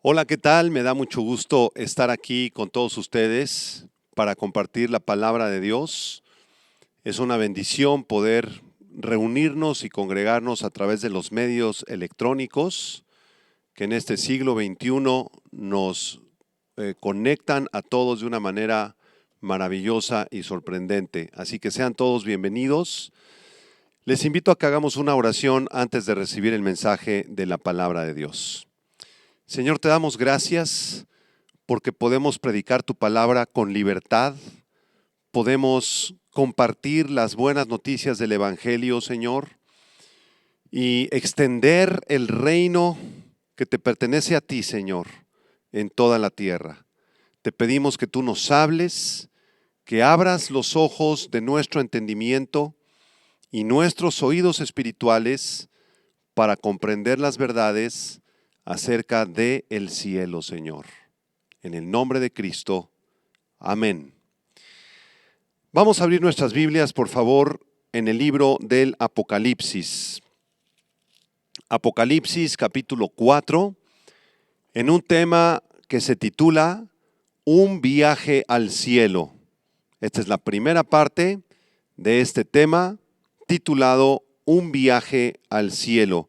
Hola, ¿qué tal? Me da mucho gusto estar aquí con todos ustedes para compartir la palabra de Dios. Es una bendición poder reunirnos y congregarnos a través de los medios electrónicos que en este siglo XXI nos conectan a todos de una manera maravillosa y sorprendente. Así que sean todos bienvenidos. Les invito a que hagamos una oración antes de recibir el mensaje de la palabra de Dios. Señor, te damos gracias porque podemos predicar tu palabra con libertad, podemos compartir las buenas noticias del Evangelio, Señor, y extender el reino que te pertenece a ti, Señor, en toda la tierra. Te pedimos que tú nos hables, que abras los ojos de nuestro entendimiento y nuestros oídos espirituales para comprender las verdades acerca del cielo, Señor. En el nombre de Cristo, amén. Vamos a abrir nuestras Biblias, por favor, en el libro del Apocalipsis. Apocalipsis capítulo 4, en un tema que se titula Un viaje al cielo. Esta es la primera parte de este tema titulado Un viaje al cielo.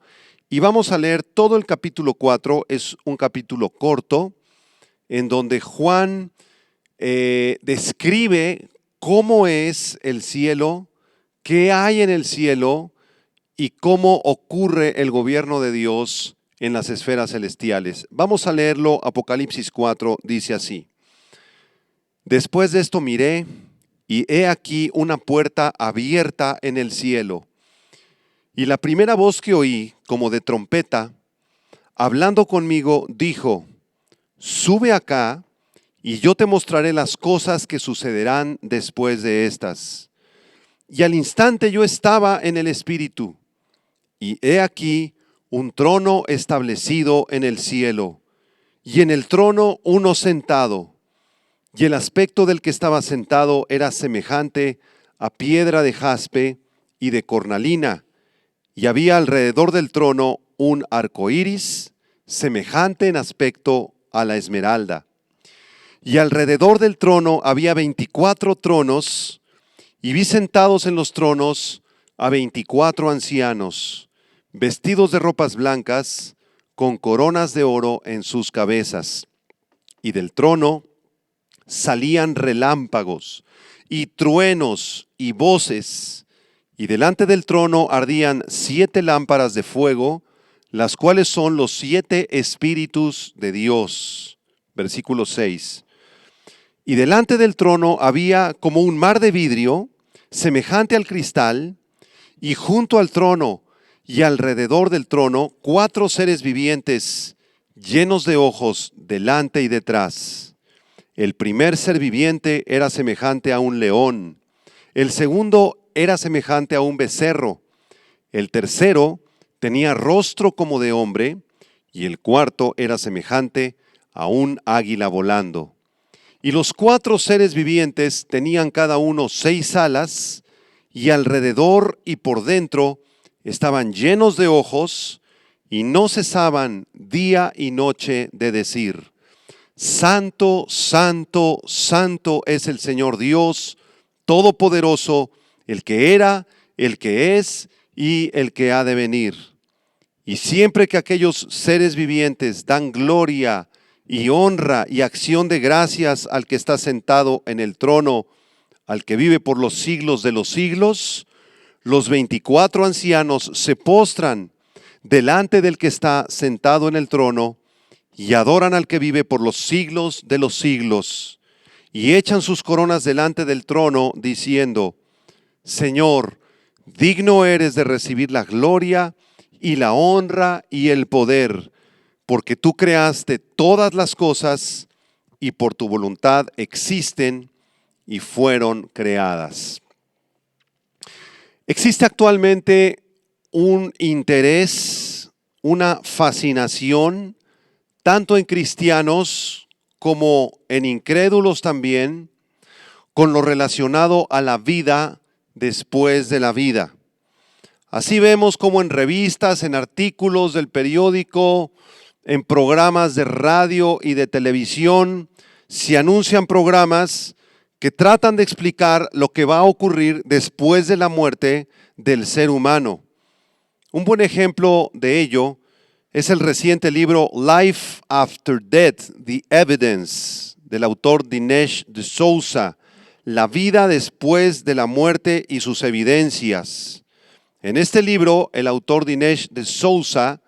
Y vamos a leer todo el capítulo 4, es un capítulo corto, en donde Juan describe cómo es el cielo, qué hay en el cielo y cómo ocurre el gobierno de Dios en las esferas celestiales. Vamos a leerlo, Apocalipsis 4, dice así. Después de esto miré, y he aquí una puerta abierta en el cielo. Y la primera voz que oí, como de trompeta, hablando conmigo, dijo: Sube acá, y yo te mostraré las cosas que sucederán después de estas. Y al instante yo estaba en el Espíritu, y he aquí un trono establecido en el cielo, y en el trono uno sentado, y el aspecto del que estaba sentado era semejante a piedra de jaspe y de cornalina, y había alrededor del trono un arco iris, semejante en aspecto a la esmeralda. Y alrededor del trono había 24 tronos, y vi sentados en los tronos a 24 ancianos, vestidos de ropas blancas, con coronas de oro en sus cabezas. Y del trono salían relámpagos, y truenos, y voces, y delante del trono ardían 7 lámparas de fuego, las cuales son los 7 espíritus de Dios. Versículo 6. Y delante del trono había como un mar de vidrio, semejante al cristal, y junto al trono y alrededor del trono 4 seres vivientes, llenos de ojos delante y detrás. El primer ser viviente era semejante a un león, el segundo era semejante a un becerro, el tercero tenía rostro como de hombre, y el cuarto era semejante a un águila volando. Y los 4 seres vivientes tenían cada uno 6 alas, y alrededor y por dentro estaban llenos de ojos, y no cesaban día y noche de decir: Santo, santo, santo es el Señor Dios Todopoderoso, el que era, el que es y el que ha de venir. Y siempre que aquellos seres vivientes dan gloria y honra y acción de gracias al que está sentado en el trono, al que vive por los siglos de los siglos, los 24 ancianos se postran delante del que está sentado en el trono y adoran al que vive por los siglos de los siglos, y echan sus coronas delante del trono, diciendo: Señor, digno eres de recibir la gloria y la honra y el poder, porque tú creaste todas las cosas y por tu voluntad existen y fueron creadas. Existe actualmente un interés, una fascinación, tanto en cristianos como en incrédulos también, con lo relacionado a la vida después de la vida. Así vemos como en revistas, en artículos del periódico, en programas de radio y de televisión se anuncian programas que tratan de explicar lo que va a ocurrir después de la muerte del ser humano. Un buen ejemplo de ello es el reciente libro Life After Death, The Evidence, del autor Dinesh D'Souza, La vida después de la muerte y sus evidencias. En este libro, el autor Dinesh D'Souza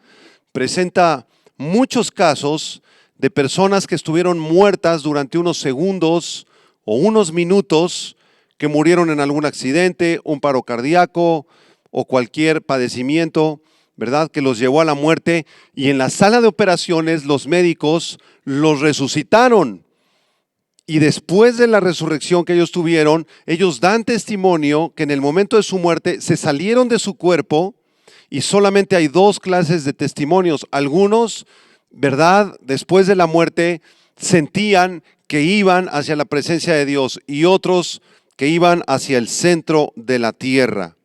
presenta muchos casos de personas que estuvieron muertas durante unos segundos o unos minutos, que murieron en algún accidente, un paro cardíaco o cualquier padecimiento, ¿verdad?, que los llevó a la muerte, y en la sala de operaciones los médicos los resucitaron. Y después de la resurrección que ellos tuvieron, ellos dan testimonio que en el momento de su muerte se salieron de su cuerpo, y solamente hay dos clases de testimonios. Algunos, ¿verdad?, después de la muerte sentían que iban hacia la presencia de Dios, y otros que iban hacia el centro de la tierra.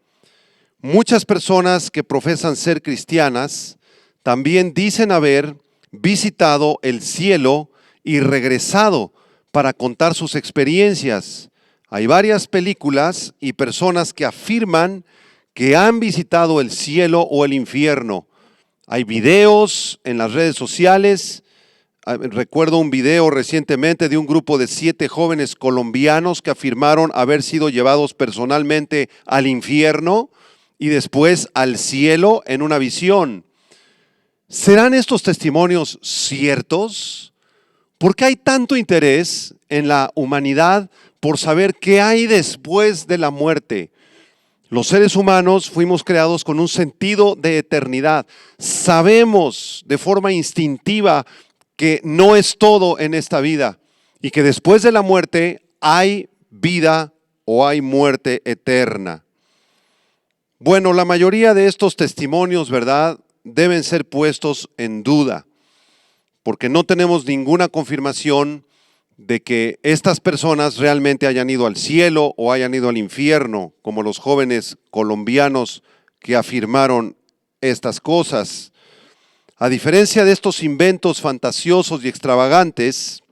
Muchas personas que profesan ser cristianas también dicen haber visitado el cielo y regresado para contar sus experiencias. Hay varias películas y personas que afirman que han visitado el cielo o el infierno. Hay videos en las redes sociales. Recuerdo un video recientemente de un grupo de 7 jóvenes colombianos que afirmaron haber sido llevados personalmente al infierno y después al cielo en una visión. ¿Serán estos testimonios ciertos? ¿Por qué hay tanto interés en la humanidad por saber qué hay después de la muerte? Los seres humanos fuimos creados con un sentido de eternidad. Sabemos de forma instintiva que no es todo en esta vida y que después de la muerte hay vida o hay muerte eterna. Bueno, la mayoría de estos testimonios, ¿verdad?, deben ser puestos en duda, porque no tenemos ninguna confirmación de que estas personas realmente hayan ido al cielo o hayan ido al infierno, como los jóvenes colombianos que afirmaron estas cosas. A diferencia de estos inventos fantasiosos y extravagantes,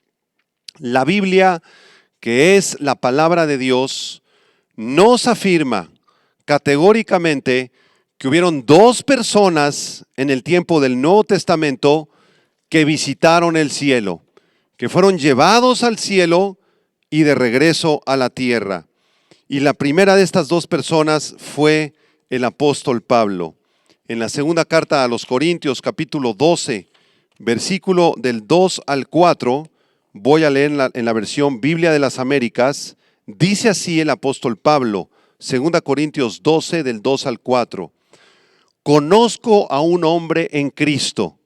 la Biblia, que es la palabra de Dios, nos afirma categóricamente que hubieron 2 personas en el tiempo del Nuevo Testamento que visitaron el cielo, que fueron llevados al cielo y de regreso a la tierra. Y la primera de estas 2 personas fue el apóstol Pablo. En la segunda carta a los Corintios, capítulo 12, versículo del 2 al 4, voy a leer en la versión Biblia de las Américas, dice así el apóstol Pablo, 2 Corintios 12, del 2 al 4. Conozco a un hombre en Cristo.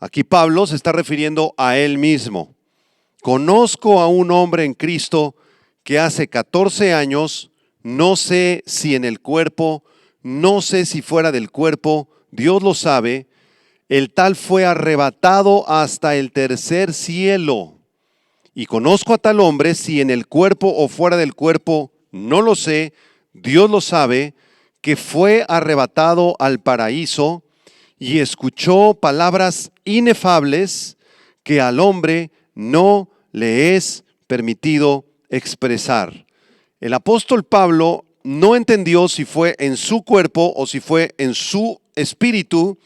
Aquí Pablo se está refiriendo a él mismo. Conozco a un hombre en Cristo que hace 14 años, no sé si en el cuerpo, no sé si fuera del cuerpo, Dios lo sabe, el tal fue arrebatado hasta el tercer cielo. Y conozco a tal hombre, si en el cuerpo o fuera del cuerpo, no lo sé, Dios lo sabe, que fue arrebatado al paraíso y escuchó palabras inefables que al hombre no le es permitido expresar. El apóstol Pablo no entendió si fue en su cuerpo o si fue en su espíritu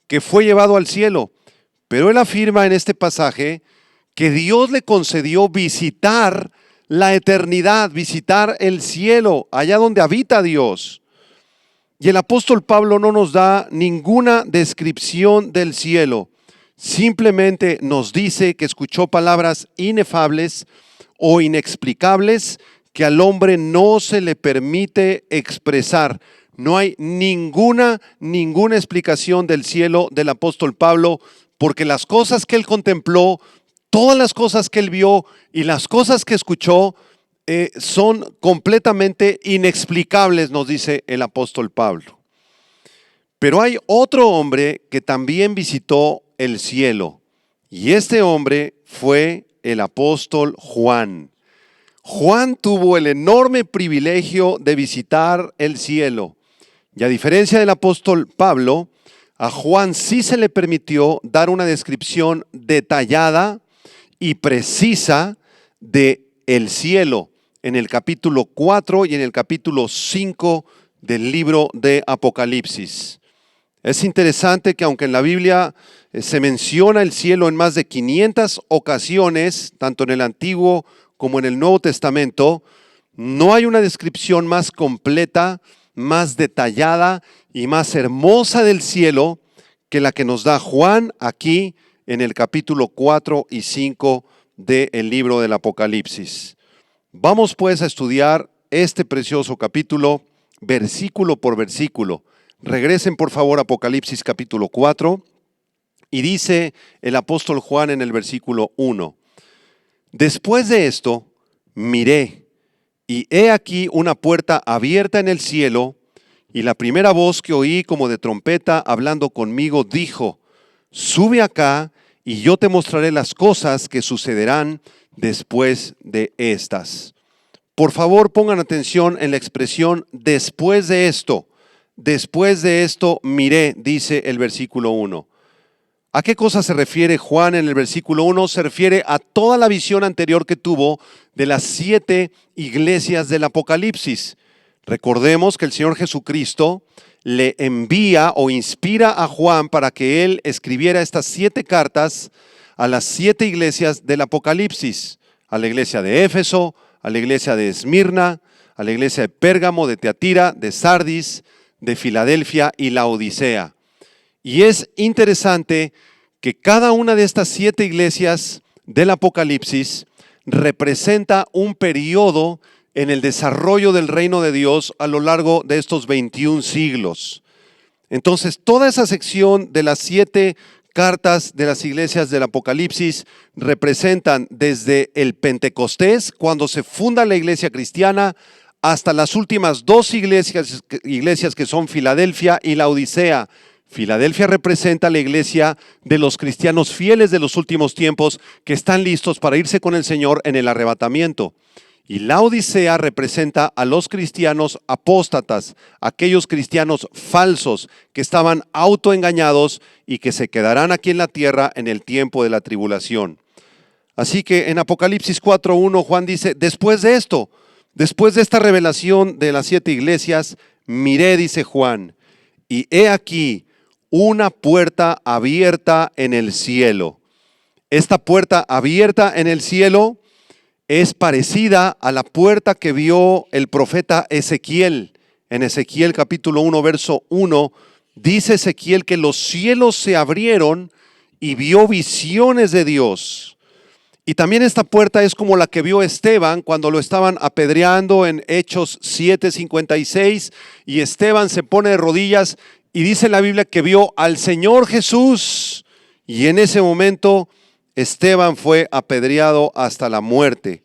que fue llevado al cielo, pero él afirma en este pasaje que Dios le concedió visitar la eternidad, visitar el cielo, allá donde habita Dios. Y el apóstol Pablo no nos da ninguna descripción del cielo, simplemente nos dice que escuchó palabras inefables o inexplicables que al hombre no se le permite expresar. No hay ninguna explicación del cielo del apóstol Pablo, porque las cosas que él contempló, todas las cosas que él vio y las cosas que escuchó son completamente inexplicables, nos dice el apóstol Pablo. Pero hay otro hombre que también visitó el cielo, y este hombre fue el apóstol Juan. Juan tuvo el enorme privilegio de visitar el cielo, y a diferencia del apóstol Pablo, A Juan sí se le permitió dar una descripción detallada y precisa de el cielo en el capítulo 4 y en el capítulo 5 del libro de Apocalipsis. Es interesante que aunque en la Biblia se menciona el cielo en más de 500 ocasiones, tanto en el Antiguo como en el Nuevo Testamento, no hay una descripción más completa, más detallada y más hermosa del cielo que la que nos da Juan aquí en el capítulo 4 y 5 del libro del Apocalipsis. Vamos pues a estudiar este precioso capítulo, versículo por versículo. Regresen por favor a Apocalipsis capítulo 4 y dice el apóstol Juan en el versículo 1. Después de esto, miré y he aquí una puerta abierta en el cielo, y la primera voz que oí como de trompeta hablando conmigo dijo: sube acá y yo te mostraré las cosas que sucederán después de estas. Por favor, pongan atención en la expresión después de esto. Después de esto miré, dice el versículo 1. ¿A qué cosa se refiere Juan en el versículo 1? Se refiere a toda la visión anterior que tuvo de las 7 iglesias del Apocalipsis. Recordemos que el Señor Jesucristo le envía o inspira a Juan para que él escribiera estas 7 cartas a las 7 iglesias del Apocalipsis. A la iglesia de Éfeso, a la iglesia de Esmirna, a la iglesia de Pérgamo, de Teatira, de Sardis, de Filadelfia y la Odisea. Y es interesante que cada una de estas 7 iglesias del Apocalipsis representa un periodo en el desarrollo del reino de Dios a lo largo de estos 21 siglos. Entonces, toda esa sección de las 7 cartas de las iglesias del Apocalipsis representan desde el Pentecostés, cuando se funda la iglesia cristiana, hasta las últimas 2 iglesias que son Filadelfia y la Odisea. Filadelfia representa la iglesia de los cristianos fieles de los últimos tiempos que están listos para irse con el Señor en el arrebatamiento. Y la Odisea representa a los cristianos apóstatas, aquellos cristianos falsos que estaban autoengañados y que se quedarán aquí en la tierra en el tiempo de la tribulación. Así que en Apocalipsis 4:1 Juan dice: después de esto, después de esta revelación de las 7 iglesias, miré, dice Juan, y he aquí una puerta abierta en el cielo. Esta puerta abierta en el cielo es parecida a la puerta que vio el profeta Ezequiel. En Ezequiel capítulo 1, verso 1, dice Ezequiel que los cielos se abrieron y vio visiones de Dios. Y también esta puerta es como la que vio Esteban cuando lo estaban apedreando en Hechos 7:56, y Esteban se pone de rodillas y dice la Biblia que vio al Señor Jesús, y en ese momento Esteban fue apedreado hasta la muerte.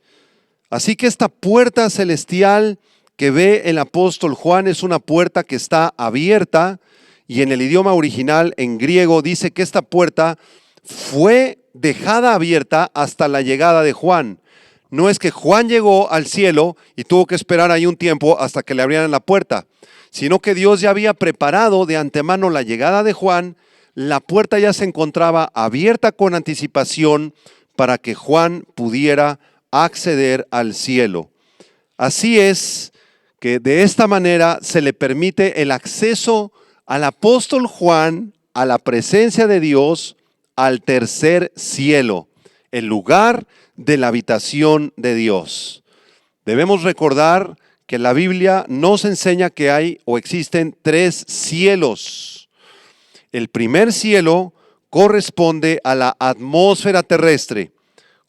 Así que esta puerta celestial que ve el apóstol Juan es una puerta que está abierta, y en el idioma original, en griego, dice que esta puerta fue dejada abierta hasta la llegada de Juan. No es que Juan llegó al cielo y tuvo que esperar ahí un tiempo hasta que le abrieran la puerta, sino que Dios ya había preparado de antemano la llegada de Juan. La puerta ya se encontraba abierta con anticipación para que Juan pudiera acceder al cielo. Así es que de esta manera se le permite el acceso al apóstol Juan a la presencia de Dios, al tercer cielo, el lugar de la habitación de Dios. Debemos recordar que la Biblia nos enseña que hay o existen 3 cielos. El primer cielo corresponde a la atmósfera terrestre,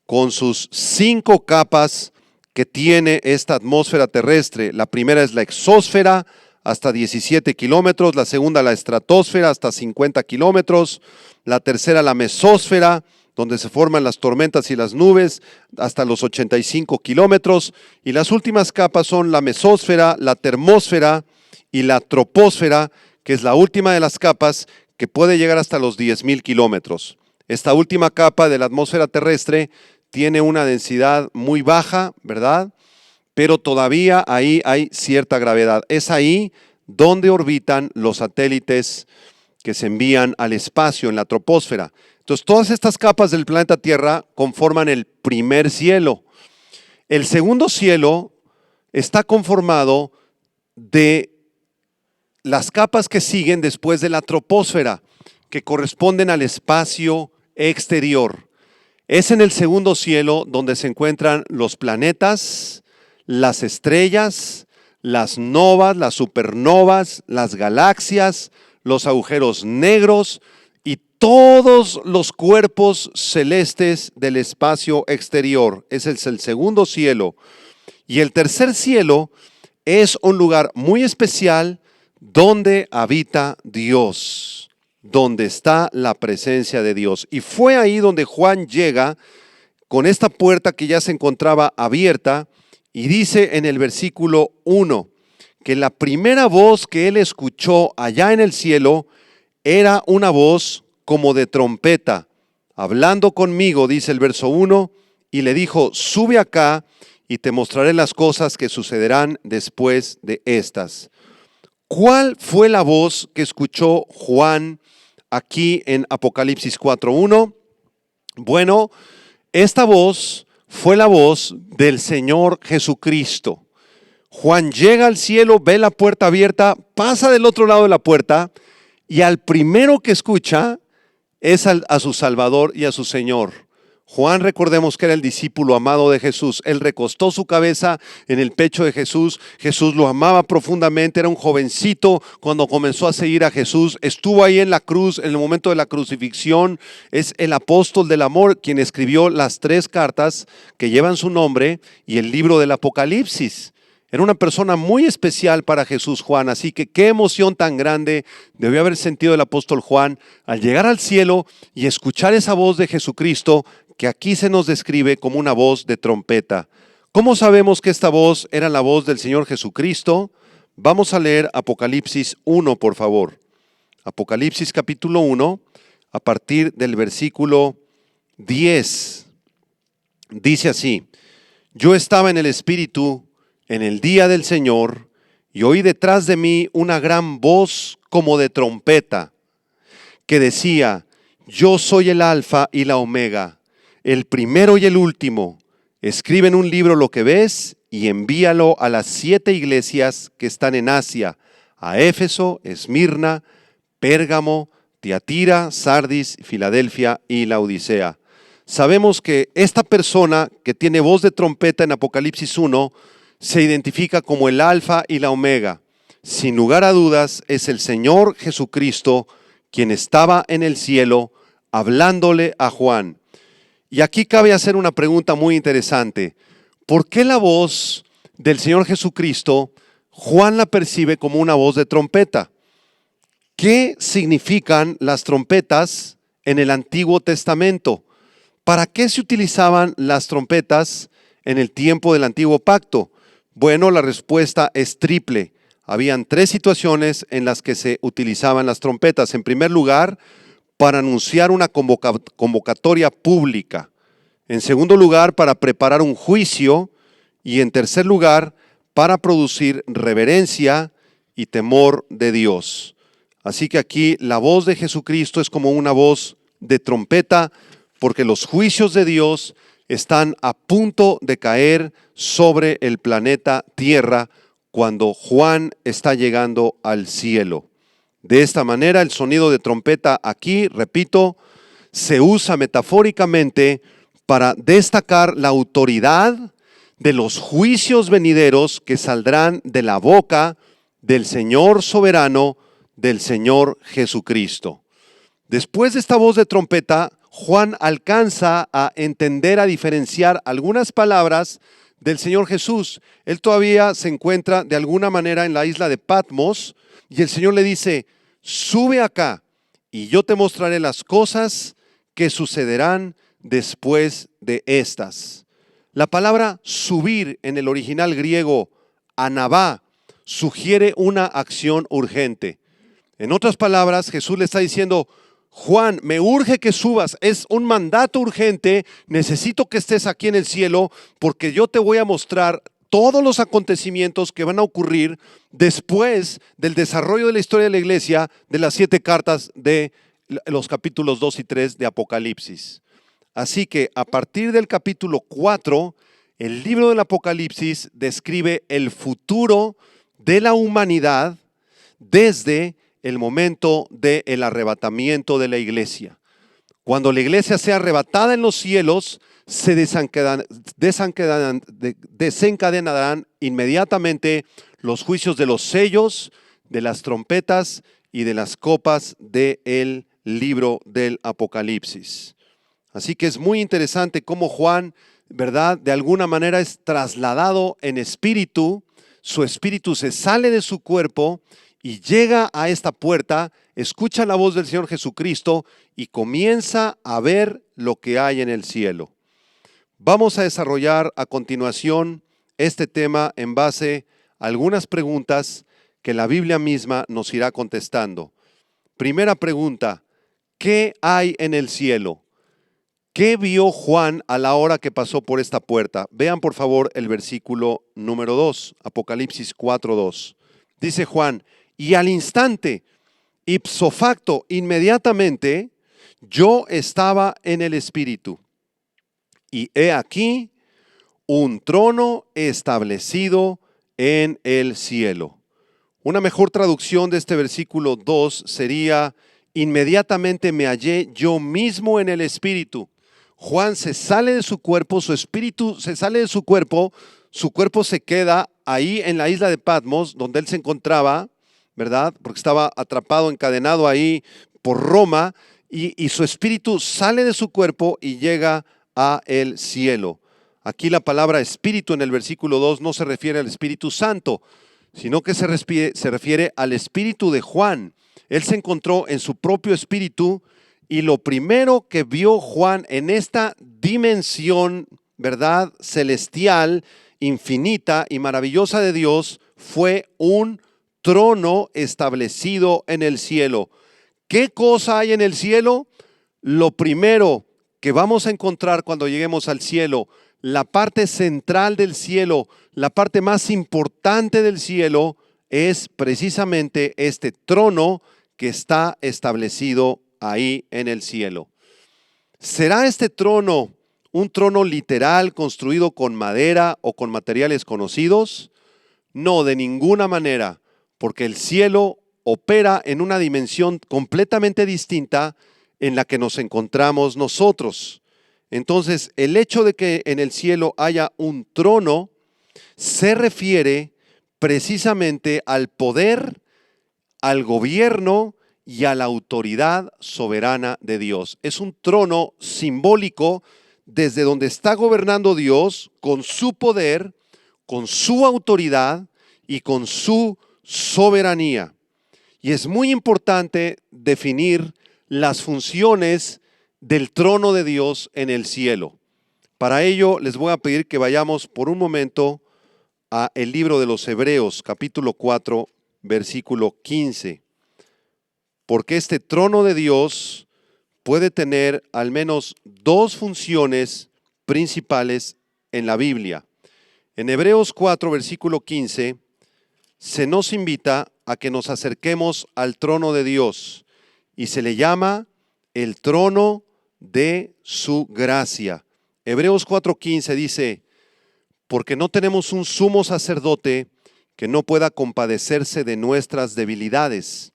con sus 5 capas que tiene esta atmósfera terrestre. La primera es la exósfera, hasta 17 kilómetros, la segunda la estratosfera, hasta 50 kilómetros, la tercera la mesósfera, donde se forman las tormentas y las nubes, hasta los 85 kilómetros, y las últimas capas son la mesósfera, la termósfera y la troposfera, que es la última de las capas, que puede llegar hasta los 10,000 kilómetros. Esta última capa de la atmósfera terrestre tiene una densidad muy baja, ¿verdad? Pero todavía ahí hay cierta gravedad. Es ahí donde orbitan los satélites que se envían al espacio en la troposfera. Entonces, todas estas capas del planeta Tierra conforman el primer cielo. El segundo cielo está conformado de las capas que siguen después de la troposfera, que corresponden al espacio exterior. Es en el segundo cielo donde se encuentran los planetas, las estrellas, las novas, las supernovas, las galaxias, los agujeros negros y todos los cuerpos celestes del espacio exterior. Ese es el segundo cielo. Y el tercer cielo es un lugar muy especial donde habita Dios, donde está la presencia de Dios. Y fue ahí donde Juan llega con esta puerta que ya se encontraba abierta y dice en el versículo 1 que la primera voz que él escuchó allá en el cielo era una voz como de trompeta, hablando conmigo, dice el verso 1, y le dijo, sube acá y te mostraré las cosas que sucederán después de estas. ¿Cuál fue la voz que escuchó Juan aquí en Apocalipsis 4:1? Bueno, esta voz fue la voz del Señor Jesucristo. Juan llega al cielo, ve la puerta abierta, pasa del otro lado de la puerta y al primero que escucha es a su Salvador y a su Señor. Juan, recordemos que era el discípulo amado de Jesús. Él recostó su cabeza en el pecho de Jesús. Jesús lo amaba profundamente. Era un jovencito cuando comenzó a seguir a Jesús. Estuvo ahí en la cruz, en el momento de la crucifixión. Es el apóstol del amor quien escribió las 3 cartas que llevan su nombre y el libro del Apocalipsis. Era una persona muy especial para Jesús, Juan, así que qué emoción tan grande debió haber sentido el apóstol Juan al llegar al cielo y escuchar esa voz de Jesucristo que aquí se nos describe como una voz de trompeta. ¿Cómo sabemos que esta voz era la voz del Señor Jesucristo? Vamos a leer Apocalipsis 1, por favor. Apocalipsis capítulo 1, a partir del versículo 10. Dice así, yo estaba en el Espíritu en el día del Señor y oí detrás de mí una gran voz como de trompeta que decía, yo soy el Alfa y la Omega, el primero y el último. Escribe en un libro lo que ves y envíalo a las 7 iglesias que están en Asia, a Éfeso, Esmirna, Pérgamo, Tiatira, Sardis, Filadelfia y Laodicea. Sabemos que esta persona que tiene voz de trompeta en Apocalipsis 1 se identifica como el Alfa y la Omega. Sin lugar a dudas es el Señor Jesucristo quien estaba en el cielo hablándole a Juan. Y aquí cabe hacer una pregunta muy interesante. ¿Por qué la voz del Señor Jesucristo Juan la percibe como una voz de trompeta? ¿Qué significan las trompetas en el Antiguo Testamento? ¿Para qué se utilizaban las trompetas en el tiempo del Antiguo Pacto? Bueno, la respuesta es triple. Habían 3 situaciones en las que se utilizaban las trompetas. En primer lugar, para anunciar una convocatoria pública. En segundo lugar, para preparar un juicio. Y en tercer lugar, para producir reverencia y temor de Dios. Así que aquí la voz de Jesucristo es como una voz de trompeta, porque los juicios de Dios están a punto de caer sobre el planeta Tierra cuando Juan está llegando al cielo. De esta manera, el sonido de trompeta aquí, repito, se usa metafóricamente para destacar la autoridad de los juicios venideros que saldrán de la boca del Señor soberano, del Señor Jesucristo. Después de esta voz de trompeta, Juan alcanza a entender, a diferenciar algunas palabras del Señor Jesús. Él todavía se encuentra de alguna manera en la isla de Patmos y el Señor le dice, sube acá y yo te mostraré las cosas que sucederán después de estas. La palabra subir en el original griego, anabá, sugiere una acción urgente. En otras palabras, Jesús le está diciendo, Juan, me urge que subas, es un mandato urgente, necesito que estés aquí en el cielo porque yo te voy a mostrar todos los acontecimientos que van a ocurrir después del desarrollo de la historia de la iglesia de las 7 cartas de los capítulos 2 y 3 de Apocalipsis. Así que a partir del capítulo 4, el libro del Apocalipsis describe el futuro de la humanidad desde el momento del arrebatamiento de la iglesia. Cuando la iglesia sea arrebatada en los cielos, se desencadenarán inmediatamente los juicios de los sellos, de las trompetas y de las copas del libro del Apocalipsis. Así que es muy interesante cómo Juan, ¿verdad?, de alguna manera es trasladado en espíritu, su espíritu se sale de su cuerpo y llega a esta puerta, escucha la voz del Señor Jesucristo y comienza a ver lo que hay en el cielo. Vamos a desarrollar a continuación este tema en base a algunas preguntas que la Biblia misma nos irá contestando. Primera pregunta, ¿qué hay en el cielo? ¿Qué vio Juan a la hora que pasó por esta puerta? Vean por favor el versículo número 2, Apocalipsis 4:2. Dice Juan, y al instante, ipso facto, inmediatamente, yo estaba en el Espíritu. Y he aquí un trono establecido en el cielo. Una mejor traducción de este versículo 2 sería, inmediatamente me hallé yo mismo en el Espíritu. Juan se sale de su cuerpo, su espíritu se sale de su cuerpo se queda ahí en la isla de Patmos, donde él se encontraba, ¿verdad? Porque estaba atrapado, encadenado ahí por Roma, y su espíritu sale de su cuerpo y llega a el cielo. Aquí la palabra espíritu en el versículo 2 no se refiere al Espíritu Santo, sino que se refiere al espíritu de Juan. Él se encontró en su propio espíritu y lo primero que vio Juan en esta dimensión, ¿verdad?, celestial, infinita y maravillosa de Dios fue un trono establecido en el cielo. ¿Qué cosa hay en el cielo? Lo primero que vamos a encontrar cuando lleguemos al cielo, la parte central del cielo, la parte más importante del cielo, es precisamente este trono que está establecido ahí en el cielo. ¿Será este trono un trono literal construido con madera o con materiales conocidos? No, de ninguna manera, porque el cielo opera en una dimensión completamente distinta en la que nos encontramos nosotros. Entonces, el hecho de que en el cielo haya un trono se refiere precisamente al poder, al gobierno y a la autoridad soberana de Dios. Es un trono simbólico desde donde está gobernando Dios con su poder, con su autoridad y con su soberanía. Y es muy importante definir las funciones del trono de Dios en el cielo. Para ello les voy a pedir que vayamos por un momento a el libro de los Hebreos, capítulo 4, versículo 15. Porque este trono de Dios puede tener al menos 2 funciones principales en la Biblia. En Hebreos 4, versículo 15, se nos invita a que nos acerquemos al trono de Dios y se le llama el trono de su gracia. Hebreos 4:15 dice, porque no tenemos un sumo sacerdote que no pueda compadecerse de nuestras debilidades,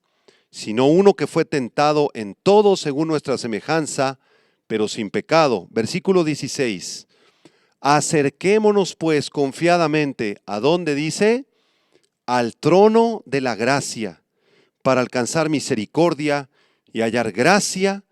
sino uno que fue tentado en todo según nuestra semejanza, pero sin pecado. Versículo 16, acerquémonos pues confiadamente, ¿a dónde dice? Al trono de la gracia, para alcanzar misericordia y hallar gracia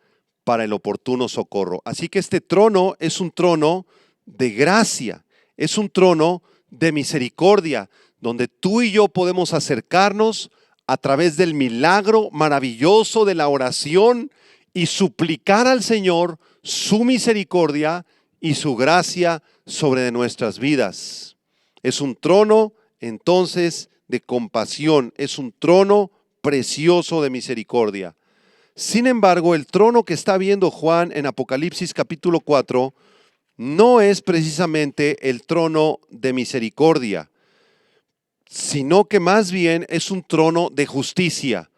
para el oportuno socorro. Así que este trono es un trono de gracia, es un trono de misericordia, donde tú y yo podemos acercarnos a través del milagro maravilloso de la oración y suplicar al Señor su misericordia y su gracia sobre de nuestras vidas. Es un trono entonces de compasión, es un trono precioso de misericordia. Sin embargo, el trono que está viendo Juan en Apocalipsis capítulo 4 no es precisamente el trono de misericordia, sino que más bien es un trono de justicia,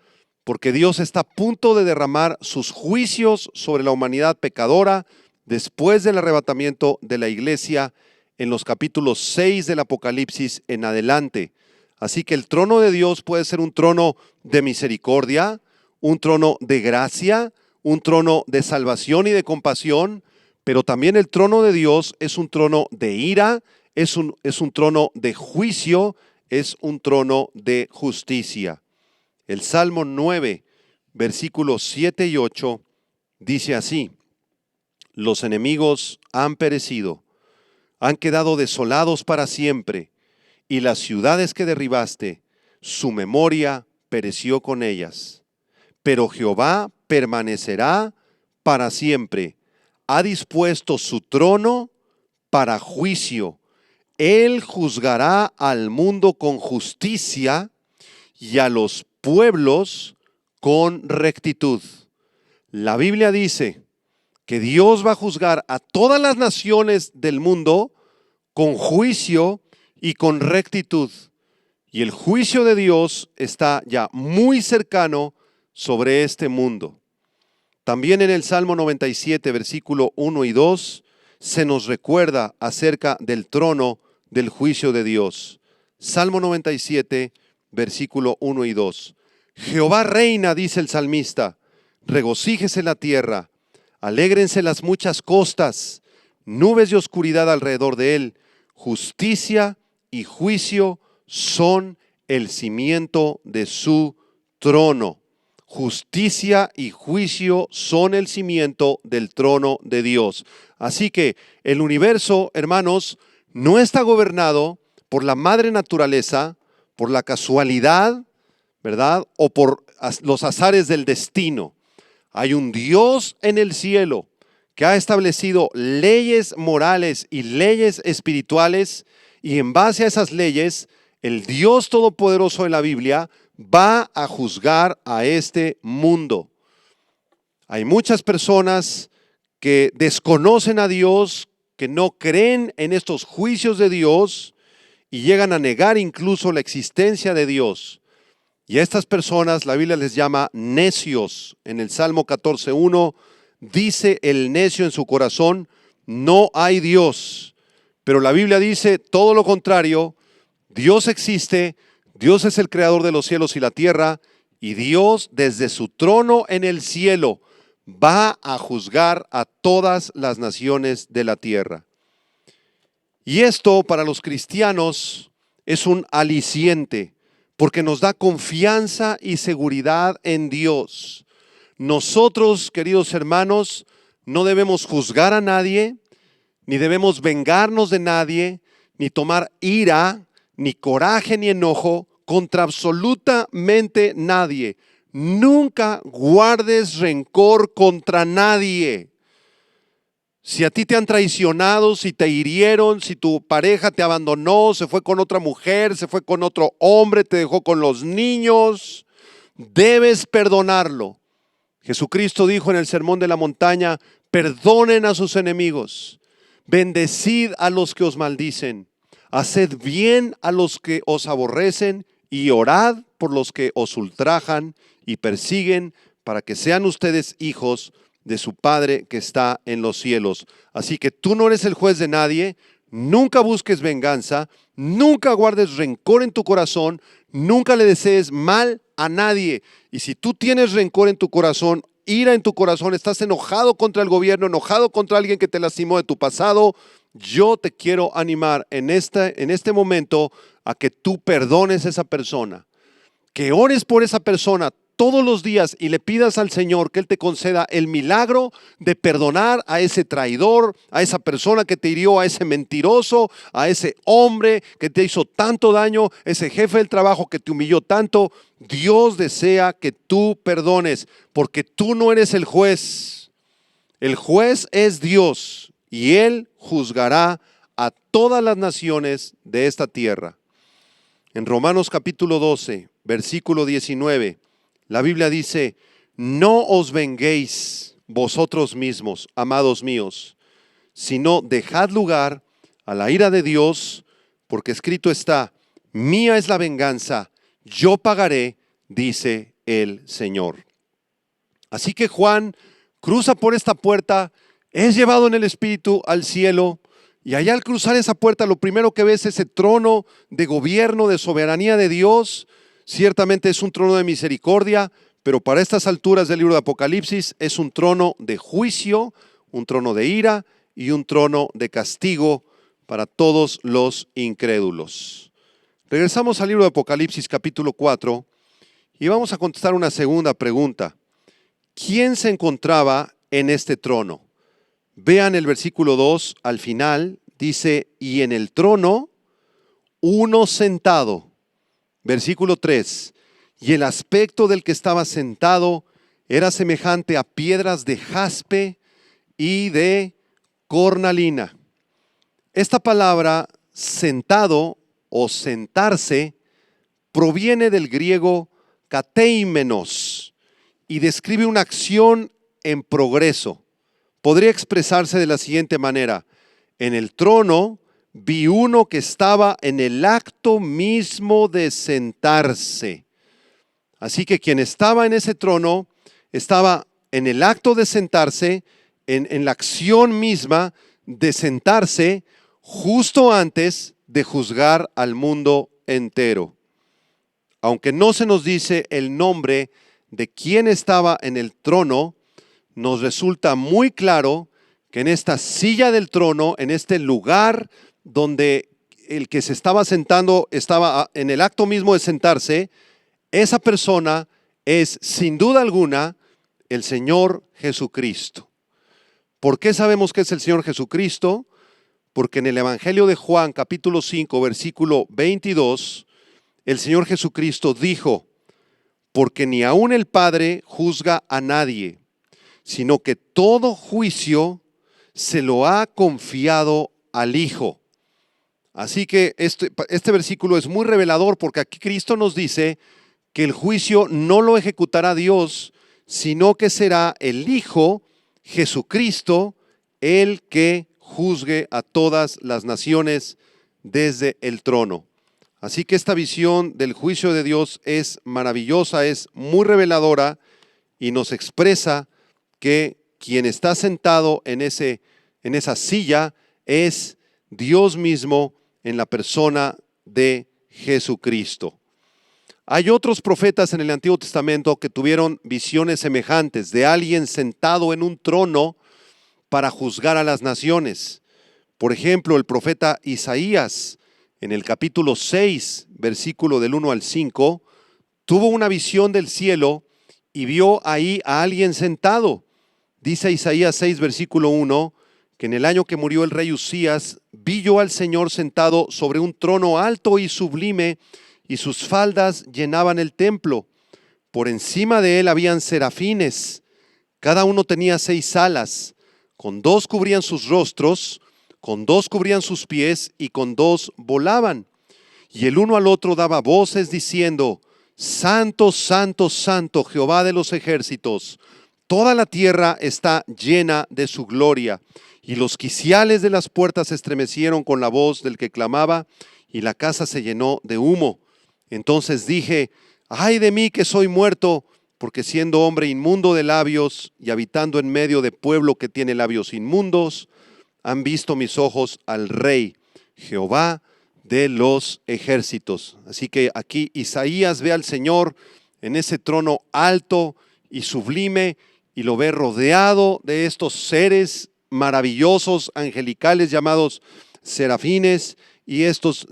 porque Dios está a punto de derramar sus juicios sobre la humanidad pecadora después del arrebatamiento de la iglesia en los capítulos 6 del Apocalipsis en adelante. Así que el trono de Dios puede ser un trono de misericordia, un trono de gracia, un trono de salvación y de compasión, pero también el trono de Dios es un trono de ira, es un trono de juicio, es un trono de justicia. El Salmo 9, versículos 7 y 8 dice así: los enemigos han perecido, han quedado desolados para siempre, y las ciudades que derribaste, su memoria pereció con ellas. Pero Jehová permanecerá para siempre, ha dispuesto su trono para juicio. Él juzgará al mundo con justicia y a los pueblos con rectitud. La Biblia dice que Dios va a juzgar a todas las naciones del mundo con juicio y con rectitud. Y el juicio de Dios está ya muy cercano sobre este mundo. También en el Salmo 97, versículo 1 y 2, se nos recuerda acerca del trono del juicio de Dios. Salmo 97, versículo 1 y 2. Jehová reina, dice el salmista, regocíjese la tierra, alégrense las muchas costas, nubes de oscuridad alrededor de él, justicia y juicio son el cimiento de su trono. Justicia y juicio son el cimiento del trono de Dios. Así que el universo, hermanos, no está gobernado por la madre naturaleza, por la casualidad, ¿verdad? O por los azares del destino. Hay un Dios en el cielo que ha establecido leyes morales y leyes espirituales, y en base a esas leyes, el Dios Todopoderoso de la Biblia va a juzgar a este mundo. Hay muchas personas que desconocen a Dios, que no creen en estos juicios de Dios y llegan a negar incluso la existencia de Dios. Y a estas personas la Biblia les llama necios. En el Salmo 14:1 dice el necio en su corazón: no hay Dios. Pero la Biblia dice todo lo contrario: Dios existe, Dios es el creador de los cielos y la tierra, y Dios desde su trono en el cielo va a juzgar a todas las naciones de la tierra. Y esto para los cristianos es un aliciente, porque nos da confianza y seguridad en Dios. Nosotros, queridos hermanos, no debemos juzgar a nadie, ni debemos vengarnos de nadie, ni tomar ira, ni coraje, ni enojo contra absolutamente nadie. Nunca guardes rencor contra nadie. Si a ti te han traicionado, si te hirieron, si tu pareja te abandonó, se fue con otra mujer, se fue con otro hombre, te dejó con los niños, debes perdonarlo. Jesucristo dijo en el Sermón de la Montaña: perdonen a sus enemigos, bendecid a los que os maldicen, haced bien a los que os aborrecen y orad por los que os ultrajan y persiguen, para que sean ustedes hijos de su Padre que está en los cielos. Así que tú no eres el juez de nadie, nunca busques venganza, nunca guardes rencor en tu corazón, nunca le desees mal a nadie. Y si tú tienes rencor en tu corazón, ira en tu corazón, estás enojado contra el gobierno, enojado contra alguien que te lastimó de tu pasado, yo te quiero animar en este momento a que tú perdones a esa persona, que ores por esa persona todos los días y le pidas al Señor que Él te conceda el milagro de perdonar a ese traidor, a esa persona que te hirió, a ese mentiroso, a ese hombre que te hizo tanto daño, ese jefe del trabajo que te humilló tanto. Dios desea que tú perdones, porque tú no eres el juez. El juez es Dios y Él juzgará a todas las naciones de esta tierra. En Romanos capítulo 12, versículo 19, la Biblia dice: no os venguéis vosotros mismos, amados míos, sino dejad lugar a la ira de Dios, porque escrito está: mía es la venganza, yo pagaré, dice el Señor. Así que Juan cruza por esta puerta, es llevado en el Espíritu al cielo, y allá al cruzar esa puerta lo primero que ve es ese trono de gobierno, de soberanía de Dios. Ciertamente es un trono de misericordia, pero para estas alturas del libro de Apocalipsis es un trono de juicio, un trono de ira y un trono de castigo para todos los incrédulos. Regresamos al libro de Apocalipsis capítulo 4 y vamos a contestar una segunda pregunta. ¿Quién se encontraba en este trono? Vean el versículo 2 al final, dice: y en el trono uno sentado. Versículo 3: y el aspecto del que estaba sentado era semejante a piedras de jaspe y de cornalina. Esta palabra sentado o sentarse proviene del griego kateimenos y describe una acción en progreso. Podría expresarse de la siguiente manera: en el trono vi uno que estaba en el acto mismo de sentarse. Así que quien estaba en ese trono estaba en el acto de sentarse, en la acción misma de sentarse, justo antes de juzgar al mundo entero. Aunque no se nos dice el nombre de quién estaba en el trono, nos resulta muy claro que en esta silla del trono, en este lugar donde el que se estaba sentando estaba en el acto mismo de sentarse, esa persona es sin duda alguna el Señor Jesucristo. ¿Por qué sabemos que es el Señor Jesucristo? Porque en el Evangelio de Juan capítulo 5 versículo 22, el Señor Jesucristo dijo: porque ni aun el Padre juzga a nadie, sino que todo juicio se lo ha confiado al Hijo. Así que este versículo es muy revelador, porque aquí Cristo nos dice que el juicio no lo ejecutará Dios, sino que será el Hijo, Jesucristo, el que juzgue a todas las naciones desde el trono. Así que esta visión del juicio de Dios es maravillosa, es muy reveladora y nos expresa que quien está sentado en esa silla es Dios mismo en la persona de Jesucristo. Hay otros profetas en el Antiguo Testamento que tuvieron visiones semejantes de alguien sentado en un trono para juzgar a las naciones. Por ejemplo, el profeta Isaías, en el capítulo 6, versículo del 1 al 5, tuvo una visión del cielo y vio ahí a alguien sentado. Dice Isaías 6, versículo 1, que en el año que murió el rey Usías, vi yo al Señor sentado sobre un trono alto y sublime, y sus faldas llenaban el templo. Por encima de él habían serafines, cada uno tenía 6 alas, con 2 cubrían sus rostros, con 2 cubrían sus pies, y con 2 volaban. Y el uno al otro daba voces diciendo: Santo, santo, santo, Jehová de los ejércitos, toda la tierra está llena de su gloria. Y los quiciales de las puertas se estremecieron con la voz del que clamaba, y la casa se llenó de humo. Entonces dije: ay de mí que soy muerto, porque siendo hombre inmundo de labios y habitando en medio de pueblo que tiene labios inmundos, han visto mis ojos al Rey, Jehová de los ejércitos. Así que aquí Isaías ve al Señor en ese trono alto y sublime, y lo ve rodeado de estos seres maravillosos, angelicales, llamados serafines, y estos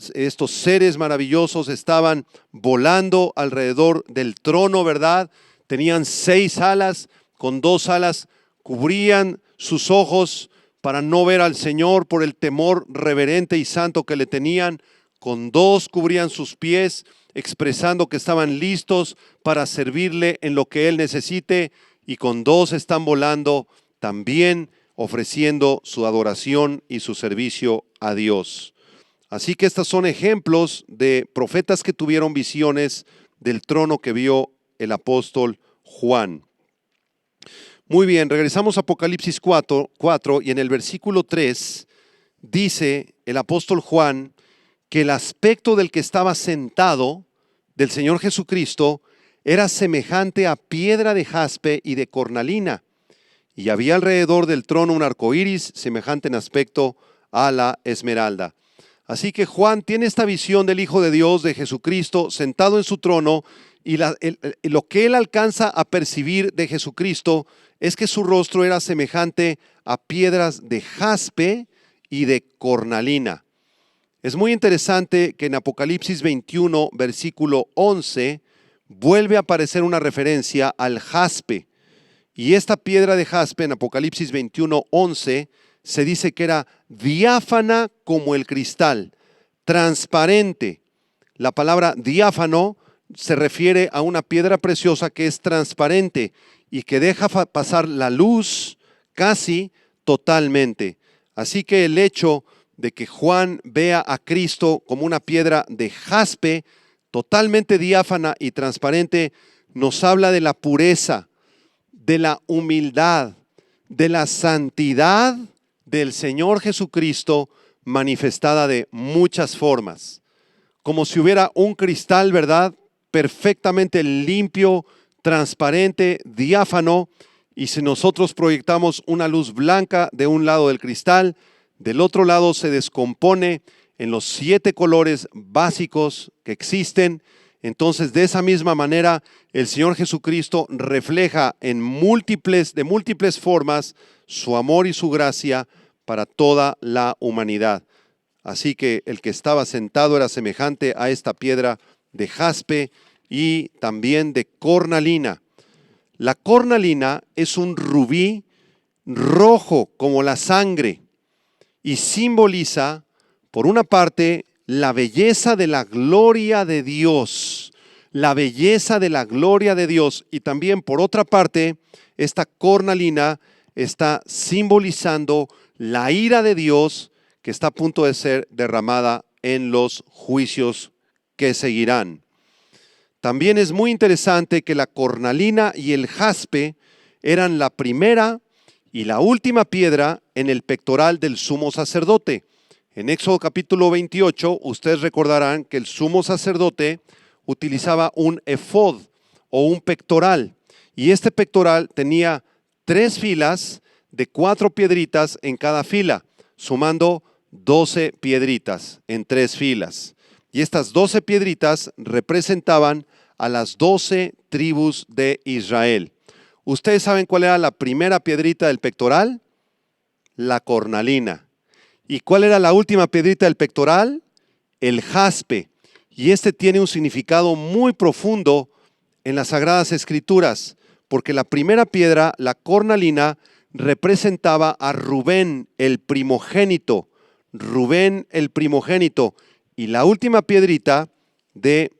seres maravillosos estaban volando alrededor del trono, ¿verdad? Tenían 6 alas, con 2 alas cubrían sus ojos para no ver al Señor por el temor reverente y santo que le tenían. Con 2 cubrían sus pies, expresando que estaban listos para servirle en lo que Él necesite, y con 2 están volando también, ofreciendo su adoración y su servicio a Dios. Así que estos son ejemplos de profetas que tuvieron visiones del trono que vio el apóstol Juan. Muy bien, regresamos a Apocalipsis 4 y en el versículo 3 dice el apóstol Juan que el aspecto del que estaba sentado, del Señor Jesucristo, era semejante a piedra de jaspe y de cornalina, y había alrededor del trono un arco iris semejante en aspecto a la esmeralda. Así que Juan tiene esta visión del Hijo de Dios, de Jesucristo, sentado en su trono, y lo que él alcanza a percibir de Jesucristo es que su rostro era semejante a piedras de jaspe y de cornalina. Es muy interesante que en Apocalipsis 21, versículo 11, vuelve a aparecer una referencia al jaspe. Y esta piedra de jaspe en Apocalipsis 21, 11, se dice que era diáfana como el cristal, transparente. La palabra diáfano se refiere a una piedra preciosa que es transparente y que deja pasar la luz casi totalmente. Así que el hecho de que Juan vea a Cristo como una piedra de jaspe, totalmente diáfana y transparente, nos habla de la pureza, de la humildad, de la santidad del Señor Jesucristo manifestada de muchas formas. Como si hubiera un cristal, ¿verdad? Perfectamente limpio, transparente, diáfano, y si nosotros proyectamos una luz blanca de un lado del cristal, del otro lado se descompone en los 7 colores básicos que existen. Entonces, de esa misma manera, el Señor Jesucristo refleja de múltiples formas su amor y su gracia para toda la humanidad. Así que el que estaba sentado era semejante a esta piedra de jaspe y también de cornalina. La cornalina es un rubí rojo como la sangre y simboliza, por una parte, la belleza de la gloria de Dios, la belleza de la gloria de Dios, y también por otra parte, esta cornalina está simbolizando la ira de Dios que está a punto de ser derramada en los juicios que seguirán. También es muy interesante que la cornalina y el jaspe eran la primera y la última piedra en el pectoral del sumo sacerdote. En Éxodo capítulo 28, ustedes recordarán que el sumo sacerdote utilizaba un efod o un pectoral, y este pectoral tenía 3 filas de 4 piedritas en cada fila, sumando 12 piedritas en 3 filas. Y estas 12 piedritas representaban a las 12 tribus de Israel. ¿Ustedes saben cuál era la primera piedrita del pectoral? La cornalina. ¿Y cuál era la última piedrita del pectoral? El jaspe. Y este tiene un significado muy profundo en las Sagradas Escrituras, porque la primera piedra, la cornalina, representaba a Rubén, el primogénito. Rubén, el primogénito. Y la última piedrita de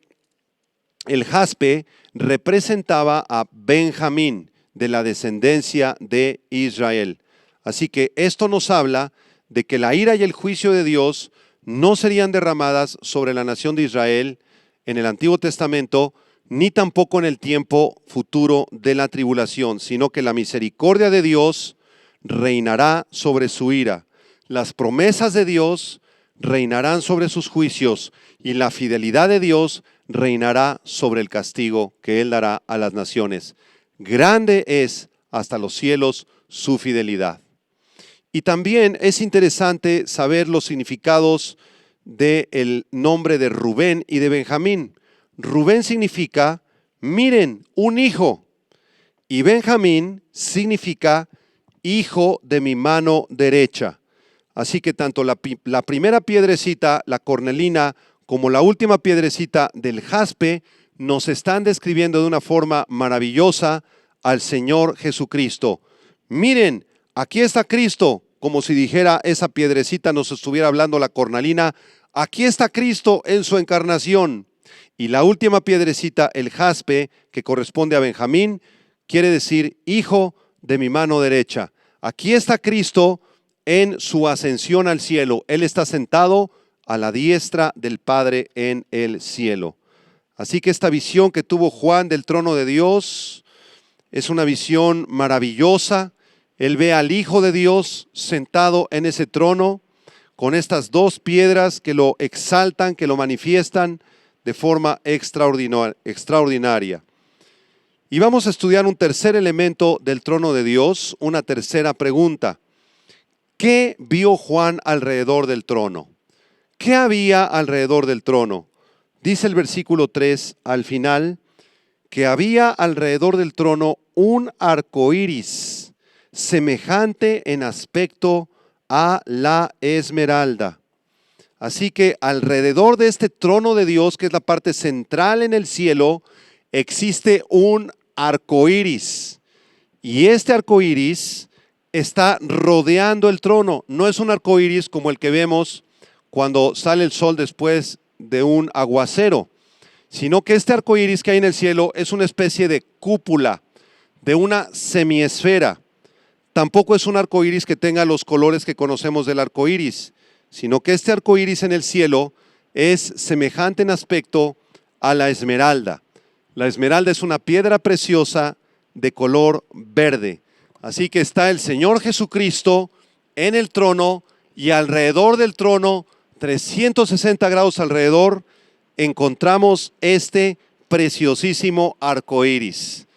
el jaspe representaba a Benjamín, de la descendencia de Israel. Así que esto nos habla de que la ira y el juicio de Dios no serían derramadas sobre la nación de Israel en el Antiguo Testamento, ni tampoco en el tiempo futuro de la tribulación, sino que la misericordia de Dios reinará sobre su ira. Las promesas de Dios reinarán sobre sus juicios y la fidelidad de Dios reinará sobre el castigo que Él dará a las naciones. Grande es hasta los cielos su fidelidad. Y también es interesante saber los significados del nombre de Rubén y de Benjamín. Rubén significa, miren, un hijo. Y Benjamín significa, hijo de mi mano derecha. Así que tanto la primera piedrecita, la cornalina, como la última piedrecita del jaspe, nos están describiendo de una forma maravillosa al Señor Jesucristo. Miren, aquí está Cristo, como si dijera esa piedrecita, nos estuviera hablando la cornalina. Aquí está Cristo en su encarnación. Y la última piedrecita, el jaspe, que corresponde a Benjamín, quiere decir hijo de mi mano derecha. Aquí está Cristo en su ascensión al cielo. Él está sentado a la diestra del Padre en el cielo. Así que esta visión que tuvo Juan del trono de Dios Es una visión maravillosa. Él ve al Hijo de Dios sentado en ese trono con estas dos piedras que lo exaltan, que lo manifiestan de forma extraordinaria. Y vamos a estudiar un tercer elemento del trono de Dios, una tercera pregunta. ¿Qué vio Juan alrededor del trono? ¿Qué había alrededor del trono? Dice el versículo 3 al final, que había alrededor del trono un arco iris, semejante en aspecto a la esmeralda. Así que alrededor de este trono de Dios, que es la parte central en el cielo, existe un arco iris. Y este arco iris está rodeando el trono. No es un arco iris como el que vemos cuando sale el sol después de un aguacero, sino que este arco iris que hay en el cielo es una especie de cúpula, de una semiesfera. Tampoco es un arco iris que tenga los colores que conocemos del arco iris, sino que este arco iris en el cielo es semejante en aspecto a la esmeralda. La esmeralda es una piedra preciosa de color verde. Así que está el Señor Jesucristo en el trono y alrededor del trono, 360 grados alrededor, encontramos este preciosísimo arco iris.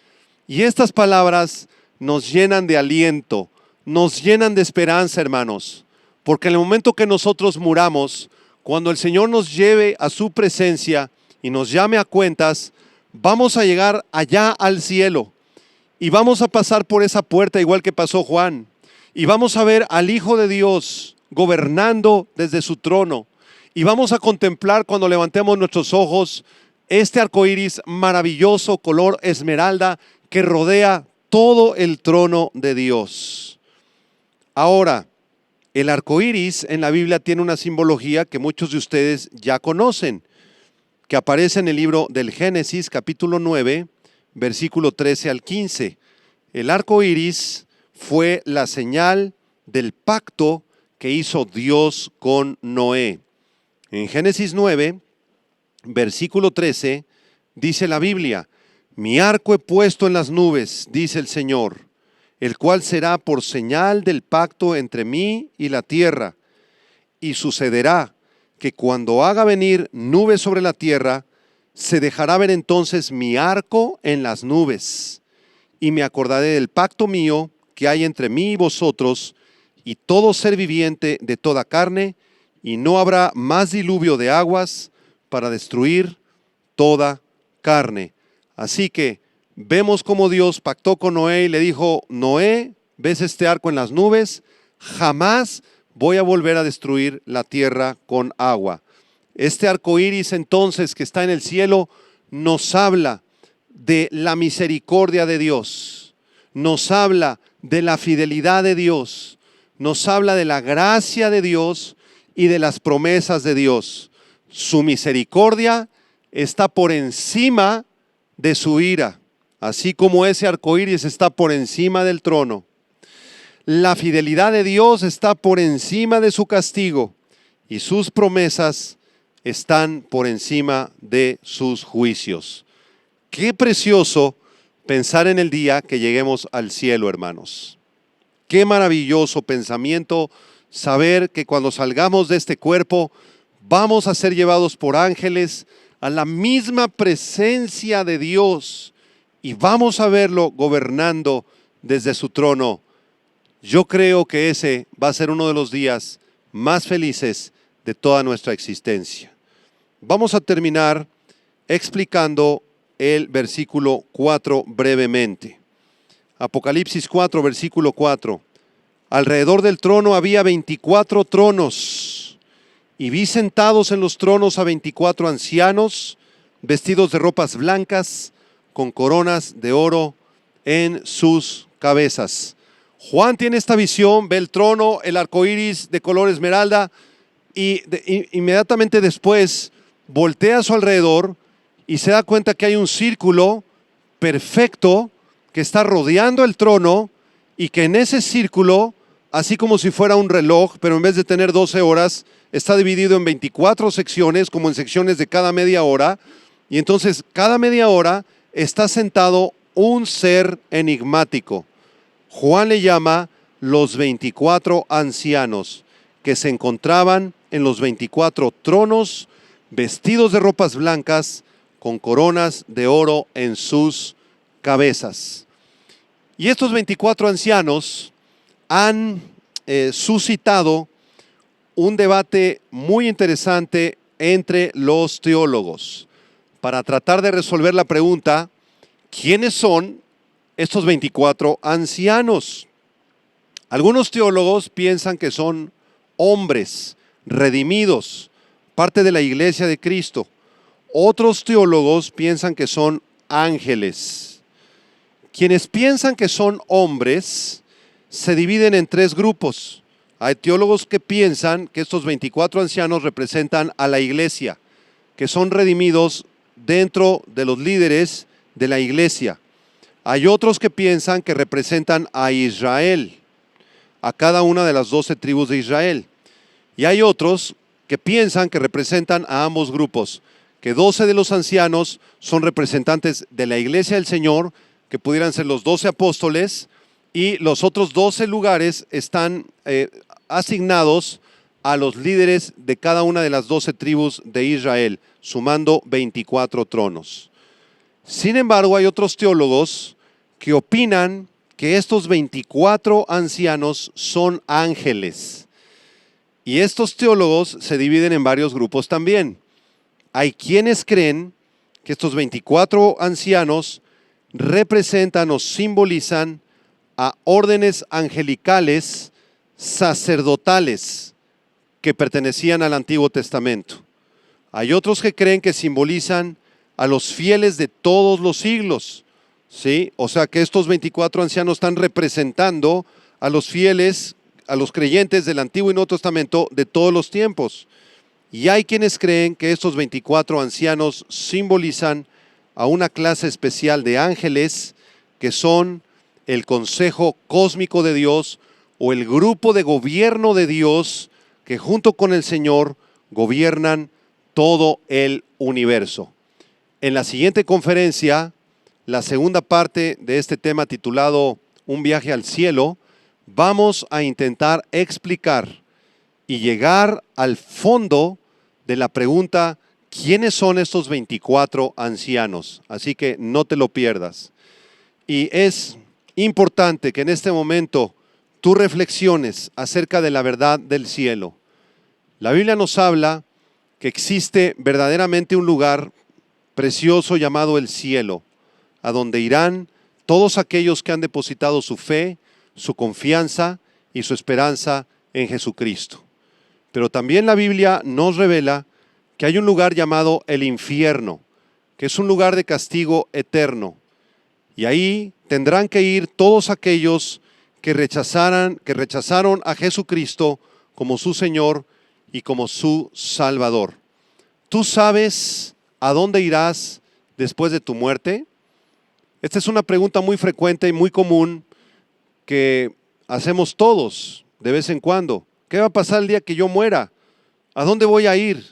Y estas palabras nos llenan de aliento, nos llenan de esperanza, hermanos, porque en el momento que nosotros muramos, cuando el Señor nos lleve a su presencia y nos llame a cuentas, vamos a llegar allá al cielo y vamos a pasar por esa puerta igual que pasó Juan y vamos a ver al Hijo de Dios gobernando desde su trono y vamos a contemplar cuando levantemos nuestros ojos este arco iris maravilloso color esmeralda que rodea todo el trono de Dios. Ahora, el arco iris en la Biblia tiene una simbología que muchos de ustedes ya conocen, que aparece en el libro del Génesis, capítulo 9, versículo 13 al 15. El arco iris fue la señal del pacto que hizo Dios con Noé. En Génesis 9, versículo 13, dice la Biblia: mi arco he puesto en las nubes, dice el Señor, el cual será por señal del pacto entre mí y la tierra. Y sucederá que cuando haga venir nubes sobre la tierra, se dejará ver entonces mi arco en las nubes. Y me acordaré del pacto mío que hay entre mí y vosotros y todo ser viviente de toda carne, y no habrá más diluvio de aguas para destruir toda carne. Así que vemos cómo Dios pactó con Noé y le dijo: Noé, ¿ves este arco en las nubes? Jamás voy a volver a destruir la tierra con agua. Este arco iris entonces que está en el cielo nos habla de la misericordia de Dios, nos habla de la fidelidad de Dios, nos habla de la gracia de Dios y de las promesas de Dios. Su misericordia está por encima de su ira, así como ese arco iris está por encima del trono. La fidelidad de Dios está por encima de su castigo y sus promesas están por encima de sus juicios. Qué precioso pensar en el día que lleguemos al cielo, hermanos. Qué maravilloso pensamiento saber que cuando salgamos de este cuerpo vamos a ser llevados por ángeles a la misma presencia de Dios y vamos a verlo gobernando desde su trono. Yo creo que ese va a ser uno de los días más felices de toda nuestra existencia. Vamos a terminar explicando el versículo 4 brevemente. Apocalipsis 4, versículo 4. Alrededor del trono había 24 tronos. Y vi sentados en los tronos a 24 ancianos, vestidos de ropas blancas, con coronas de oro en sus cabezas. Juan tiene esta visión, ve el trono, el arco iris de color esmeralda, y inmediatamente después voltea a su alrededor y se da cuenta que hay un círculo perfecto que está rodeando el trono y que en ese círculo, así como si fuera un reloj, pero en vez de tener 12 horas, está dividido en 24 secciones, como en secciones de cada media hora, y entonces cada media hora está sentado un ser enigmático. Juan le llama los 24 ancianos que se encontraban en los 24 tronos, vestidos de ropas blancas, con coronas de oro en sus cabezas. Y estos 24 ancianos han suscitado un debate muy interesante entre los teólogos para tratar de resolver la pregunta: ¿quiénes son estos 24 ancianos? Algunos teólogos piensan que son hombres redimidos, parte de la iglesia de Cristo. Otros teólogos piensan que son ángeles. Quienes piensan que son hombres se dividen en tres grupos. Hay teólogos que piensan que estos 24 ancianos representan a la iglesia, que son redimidos dentro de los líderes de la iglesia. Hay otros que piensan que representan a Israel, a cada una de las 12 tribus de Israel. Y hay otros que piensan que representan a ambos grupos, que 12 de los ancianos son representantes de la iglesia del Señor, que pudieran ser los 12 apóstoles, y los otros 12 lugares están asignados a los líderes de cada una de las 12 tribus de Israel, sumando 24 tronos. Sin embargo, hay otros teólogos que opinan que estos 24 ancianos son ángeles. Y estos teólogos se dividen en varios grupos también. Hay quienes creen que estos 24 ancianos representan o simbolizan a órdenes angelicales sacerdotales que pertenecían al Antiguo Testamento. Hay otros que creen que simbolizan a los fieles de todos los siglos, ¿sí? O sea que estos 24 ancianos están representando a los fieles, a los creyentes del Antiguo y Nuevo Testamento de todos los tiempos. Y hay quienes creen que estos 24 ancianos simbolizan a una clase especial de ángeles que son el consejo cósmico de Dios o el grupo de gobierno de Dios que junto con el Señor gobiernan todo el universo. En la siguiente conferencia, la segunda parte de este tema titulado Un viaje al cielo, vamos a intentar explicar y llegar al fondo de la pregunta: ¿quiénes son estos 24 ancianos? Así que no te lo pierdas. Y es importante que en este momento tú reflexiones acerca de la verdad del cielo. La Biblia nos habla que existe verdaderamente un lugar precioso llamado el cielo, a donde irán todos aquellos que han depositado su fe, su confianza y su esperanza en Jesucristo. Pero también la Biblia nos revela que hay un lugar llamado el infierno, que es un lugar de castigo eterno. Y ahí tendrán que ir todos aquellos que rechazaron a Jesucristo como su Señor y como su Salvador. ¿Tú sabes a dónde irás después de tu muerte? Esta es una pregunta muy frecuente y muy común que hacemos todos de vez en cuando. ¿Qué va a pasar el día que yo muera? ¿A dónde voy a ir?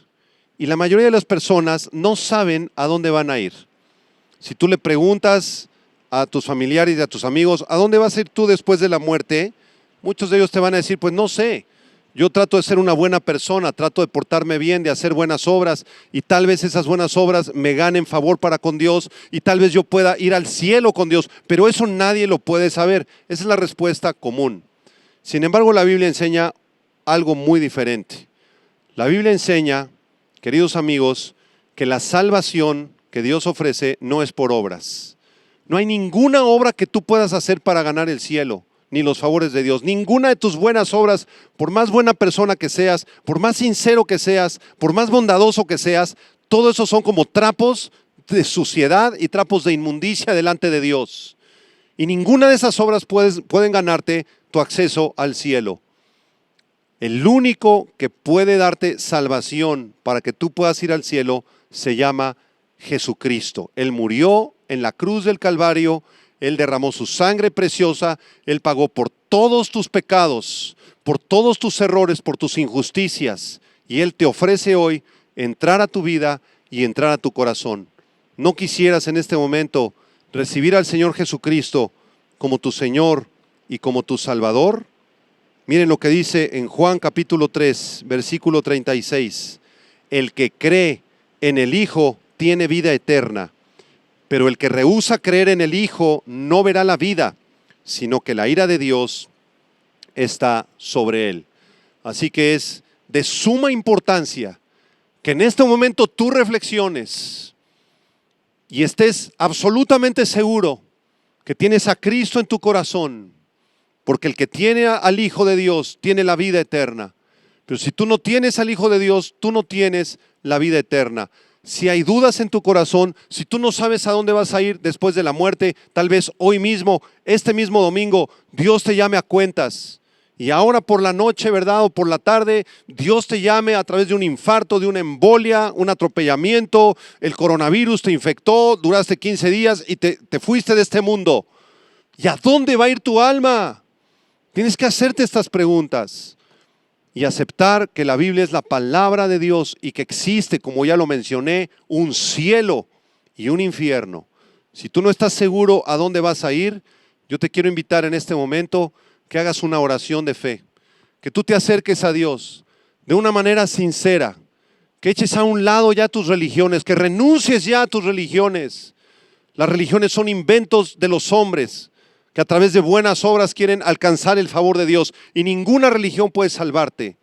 Y la mayoría de las personas no saben a dónde van a ir. Si tú le preguntas a tus familiares y a tus amigos, ¿a dónde vas a ir tú después de la muerte? Muchos de ellos te van a decir, pues no sé. Yo trato de ser una buena persona, trato de portarme bien, de hacer buenas obras, y tal vez esas buenas obras me ganen favor para con Dios, y tal vez yo pueda ir al cielo con Dios, pero eso nadie lo puede saber. Esa es la respuesta común. Sin embargo, la Biblia enseña algo muy diferente. La Biblia enseña, queridos amigos, que la salvación que Dios ofrece no es por obras. No hay ninguna obra que tú puedas hacer para ganar el cielo, ni los favores de Dios. Ninguna de tus buenas obras, por más buena persona que seas, por más sincero que seas, por más bondadoso que seas, todo eso son como trapos de suciedad y trapos de inmundicia delante de Dios. Y ninguna de esas obras pueden ganarte tu acceso al cielo. El único que puede darte salvación para que tú puedas ir al cielo se llama Jesucristo. Él murió en la cruz del Calvario, Él derramó su sangre preciosa, Él pagó por todos tus pecados, por todos tus errores, por tus injusticias, y Él te ofrece hoy entrar a tu vida y entrar a tu corazón. ¿No quisieras en este momento recibir al Señor Jesucristo como tu Señor y como tu Salvador, miren lo que dice en Juan capítulo 3, versículo 36. El que cree en el Hijo tiene vida eterna, pero el que rehúsa creer en el Hijo no verá la vida, sino que la ira de Dios está sobre él. Así que es de suma importancia que en este momento tú reflexiones y estés absolutamente seguro que tienes a Cristo en tu corazón, porque el que tiene al Hijo de Dios tiene la vida eterna. Pero si tú no tienes al Hijo de Dios, tú no tienes la vida eterna. Si hay dudas en tu corazón, si tú no sabes a dónde vas a ir después de la muerte, tal vez hoy mismo, este mismo domingo, Dios te llame a cuentas. Y ahora por la noche, ¿verdad? O por la tarde, Dios te llame a través de un infarto, de una embolia, un atropellamiento, el coronavirus te infectó, duraste 15 días y te fuiste de este mundo. ¿Y a dónde va a ir tu alma? Tienes que hacerte estas preguntas y aceptar que la Biblia es la palabra de Dios y que existe, como ya lo mencioné, un cielo y un infierno. Si tú no estás seguro a dónde vas a ir, yo te quiero invitar en este momento que hagas una oración de fe, que tú te acerques a Dios de una manera sincera, que eches a un lado ya tus religiones, que renuncies ya a tus religiones. Las religiones son inventos de los hombres que a través de buenas obras quieren alcanzar el favor de Dios, y ninguna religión puede salvarte.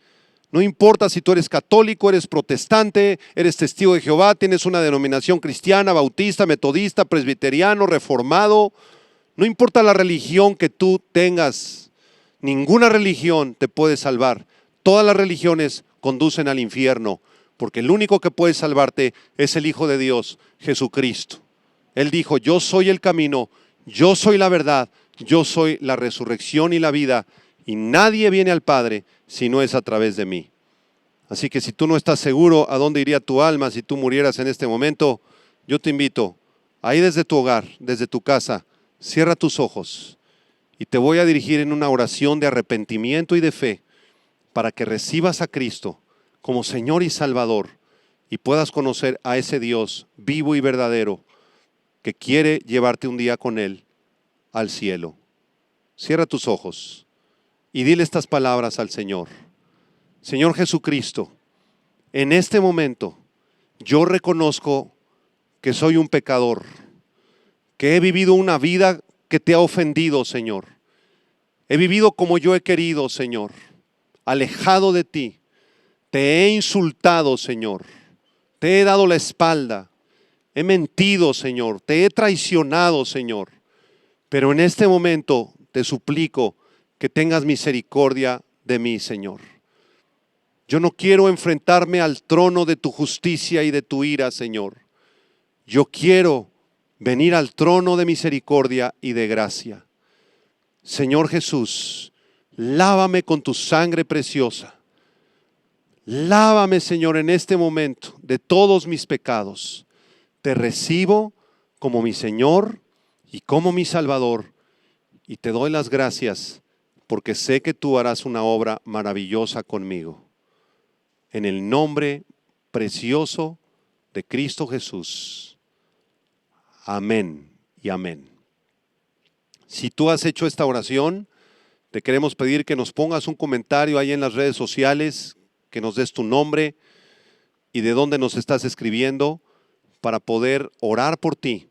No importa si tú eres católico, eres protestante, eres testigo de Jehová, tienes una denominación cristiana, bautista, metodista, presbiteriano, reformado. No importa la religión que tú tengas, ninguna religión te puede salvar. Todas las religiones conducen al infierno, porque el único que puede salvarte es el Hijo de Dios, Jesucristo. Él dijo: yo soy el camino, yo soy la verdad, yo soy la resurrección y la vida, y nadie viene al Padre si no es a través de mí. Así que si tú no estás seguro a dónde iría tu alma si tú murieras en este momento, yo te invito, ahí desde tu hogar, desde tu casa, cierra tus ojos y te voy a dirigir en una oración de arrepentimiento y de fe para que recibas a Cristo como Señor y Salvador y puedas conocer a ese Dios vivo y verdadero que quiere llevarte un día con Él al cielo. Cierra tus ojos y dile estas palabras al Señor. Señor Jesucristo, en este momento yo reconozco que soy un pecador, que he vivido una vida que te ha ofendido, Señor. He vivido como yo he querido, Señor, alejado de ti. Te he insultado, Señor. Te he dado la espalda. He mentido, Señor. Te he traicionado, Señor. Pero en este momento te suplico que tengas misericordia de mí, Señor. Yo no quiero enfrentarme al trono de tu justicia y de tu ira, Señor. Yo quiero venir al trono de misericordia y de gracia. Señor Jesús, lávame con tu sangre preciosa. Lávame, Señor, en este momento de todos mis pecados. Te recibo como mi Señor y como mi Salvador, y te doy las gracias porque sé que tú harás una obra maravillosa conmigo. En el nombre precioso de Cristo Jesús. Amén y amén. Si tú has hecho esta oración, te queremos pedir que nos pongas un comentario ahí en las redes sociales, que nos des tu nombre y de dónde nos estás escribiendo para poder orar por ti.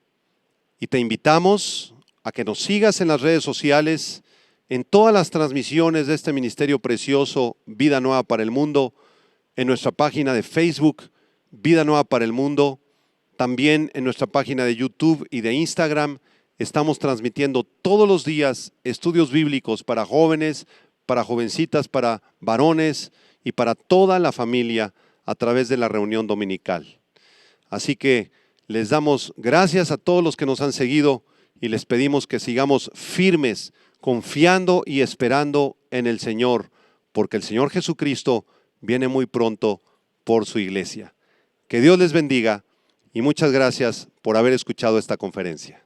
Y te invitamos a que nos sigas en las redes sociales, en todas las transmisiones de este ministerio precioso, Vida Nueva para el Mundo, en nuestra página de Facebook, Vida Nueva para el Mundo, también en nuestra página de YouTube y de Instagram. Estamos transmitiendo todos los días estudios bíblicos para jóvenes, para jovencitas, para varones y para toda la familia a través de la reunión dominical. Así que les damos gracias a todos los que nos han seguido y les pedimos que sigamos firmes, confiando y esperando en el Señor, porque el Señor Jesucristo viene muy pronto por su iglesia. Que Dios les bendiga y muchas gracias por haber escuchado esta conferencia.